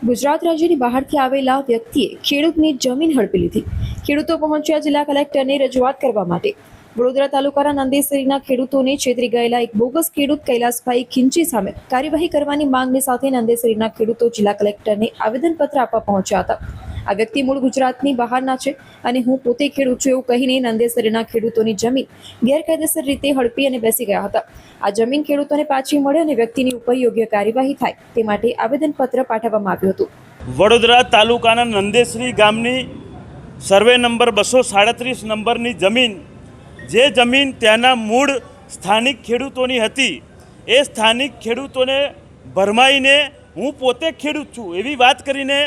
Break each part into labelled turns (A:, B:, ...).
A: ગુજરાત રાજ્યની બહારથી આવેલા વ્યક્તિએ ખેડૂતની જમીન હડપી લીધી। ખેડૂતો પહોંચ્યા જિલ્લા કલેક્ટરને રજૂઆત કરવા માટે। વડોદરા તાલુકાના નંદેસરીના ખેડૂતોને છેતરી ગયેલા એક બોગસ ખેડૂત કૈલાસભાઈ ખીંચી સામે કાર્યવાહી કરવાની માંગણી સાથે નંદેસરીના ખેડૂતો જિલ્લા કલેક્ટરને આવેદનપત્ર આપવા પહોંચ્યા હતા। આ વ્યક્તિ મૂળ ગુજરાતની બહારના છે અને હું પોતે ખેડૂત છું એવું કહીને નંદેસરીના ખેડૂતોની જમીન ગેરકાયદેસર રીતે હડપી અને બેસી ગયા હતા। આ જમીન ખેડૂતોને પાછી મળે અને વ્યક્તિની ઉપર યોગ્ય કાર્યવાહી થાય તે માટે આવેદનપત્ર પાઠવવામાં આવ્યું હતું।
B: વડોદરા તાલુકાના નંદેસરી ગામની સર્વે નંબર 237 નંબરની જમીન, જે જમીન ત્યાંના મૂળ સ્થાનિક ખેડૂતોની હતી, એ સ્થાનિક ખેડૂતોને ભરમાઈને હું પોતે ખેડૂત છું એવી વાત કરીને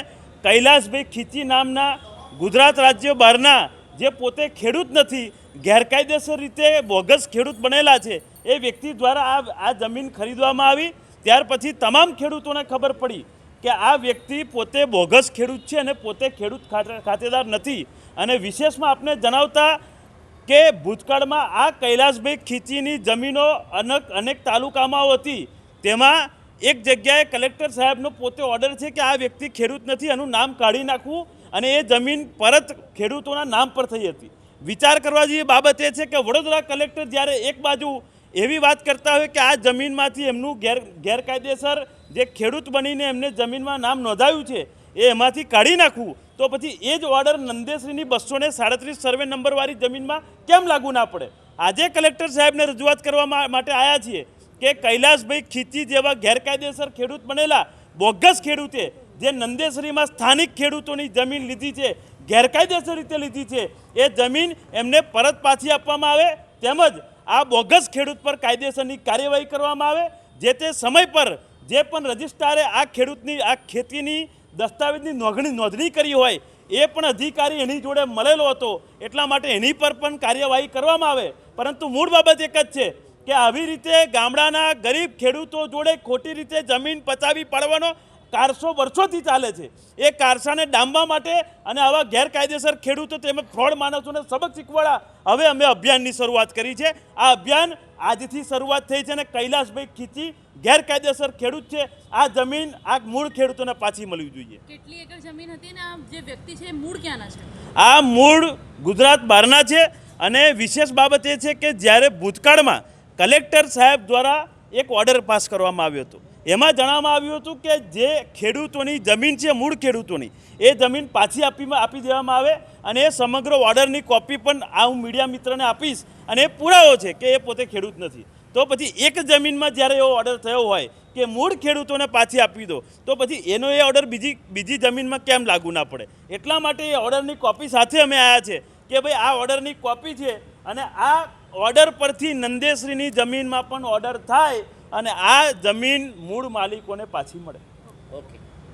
B: કૈલાસભાઈ ખીંચી નામના ગુજરાત રાજ્ય બહારના, જે પોતે ખેડૂત નથી, ગેરકાયદેસર રીતે બોગસ ખેડૂત બનેલા છે, એ વ્યક્તિ દ્વારા આ જમીન ખરીદવામાં આવી। ત્યાર પછી તમામ ખેડૂતોને ખબર પડી કે આ વ્યક્તિ પોતે બોગસ ખેડૂત છે અને પોતે ખેડૂત ખાતેદાર નથી। અને વિશેષમાં આપને જણાવતા કે ભૂતકાળમાં આ કૈલાસભાઈ ખીંચીની જમીનો અનેક તાલુકામાં હતી, તેમાં એક જગ્યાએ કલેક્ટર સાહેબનો પોતે ઓર્ડર છે કે આ વ્યક્તિ ખેડૂત નથી, એનું નામ કાઢી નાખવું અને એ જમીન પરત ખેડૂતોના નામ પર થઈ હતી। વિચાર કરવા જેવી બાબત એ છે કે વડોદરા કલેક્ટર જ્યારે એક બાજુ એવી વાત કરતા હોય કે આ જમીનમાંથી એમનું ગેરકાયદેસર જે ખેડૂત બનીને એમને જમીનમાં નામ નોંધાયું છે એ એમાંથી કાઢી નાખવું, તો પછી એ જ ઓર્ડર નંદેસરીની 237 સર્વે નંબરવાળી જમીનમાં કેમ લાગુ ના પડે? આજે કલેક્ટર સાહેબને રજૂઆત કરવા માટે આવ્યા છીએ કે કૈલાસભાઈ ખીંચી જેવા ગેરકાયદેસર ખેડૂત બનેલા બોગસ ખેડૂતે જે નંદેસરીમાં સ્થાનિક ખેડૂતોની જમીન લીધી છે, ગેરકાયદેસર રીતે લીધી છે, એ જમીન એમને પરત પાછી આપવામાં આવે, તેમજ આ બોગસ ખેડૂત પર કાયદેસરની કાર્યવાહી કરવામાં આવે। જે તે સમય પર જે પણ રજિસ્ટ્રારે આ ખેડૂતની આ ખેતીની દસ્તાવેજની નોંધણી કરી હોય એ પણ અધિકારી એની જોડે મળેલો હતો, એટલા માટે એની પર પણ કાર્યવાહી કરવામાં આવે। પરંતુ મૂળ બાબત એક જ છે કે આવી રીતે ગામડાના ગરીબ ખેડૂતો જોડે ખોટી રીતે જમીન પચાવી પાડવાનો કારસો વર્ષોથી ચાલે છે। એ કારસાને ડામવા માટે અને આવા ગેરકાયદેસર ખેડૂતો તેમજ ફ્રોડ માણસોને સબક શીખવાડવા હવે અમે અભિયાનની શરૂઆત કરી છે। આ અભિયાન આજથી શરૂઆત થઈ છે અને કૈલાસભાઈ ખીંચી ગેરકાયદેસર ખેડૂત છે, આ જમીન આ મૂળ ખેડૂતોને પાછી મળવી જોઈએ।
C: કેટલી એકર જમીન હતી ને આ જે વ્યક્તિ છે મૂળ ક્યાંના છે?
B: આ મૂળ ગુજરાત બહારના છે। અને વિશેષ બાબત એ છે કે જ્યારે ભૂતકાળમાં કલેક્ટર સાહેબ દ્વારા એક ઓર્ડર પાસ કરવામાં આવ્યો હતો, એમાં જણાવવામાં આવ્યું હતું કે જે ખેડૂતોની જમીન છે, મૂળ ખેડૂતોની, એ જમીન પાછી આપી દેવામાં આવે અને એ સમગ્ર ઓર્ડરની કોપી પણ હું મીડિયા મિત્રને આપીશ અને એ પુરાવો છે કે એ પોતે ખેડૂત નથી। તો પછી એક જમીનમાં જ્યારે એવો ઓર્ડર થયો હોય કે મૂળ ખેડૂતોને પાછી આપી દો, તો પછી એનો એ ઓર્ડર બીજી જમીનમાં કેમ લાગુ ના પડે? એટલા માટે એ ઓર્ડરની કોપી સાથે અમે આવ્યા છે કે ભાઈ આ ઓર્ડરની કોપી છે અને આ ઓર્ડર પરથી નંદેસરીની જમીનમાં પણ ઓર્ડર થાય અને આ જમીન મૂળ માલિકોને પાછી મળે।
D: ઓકે।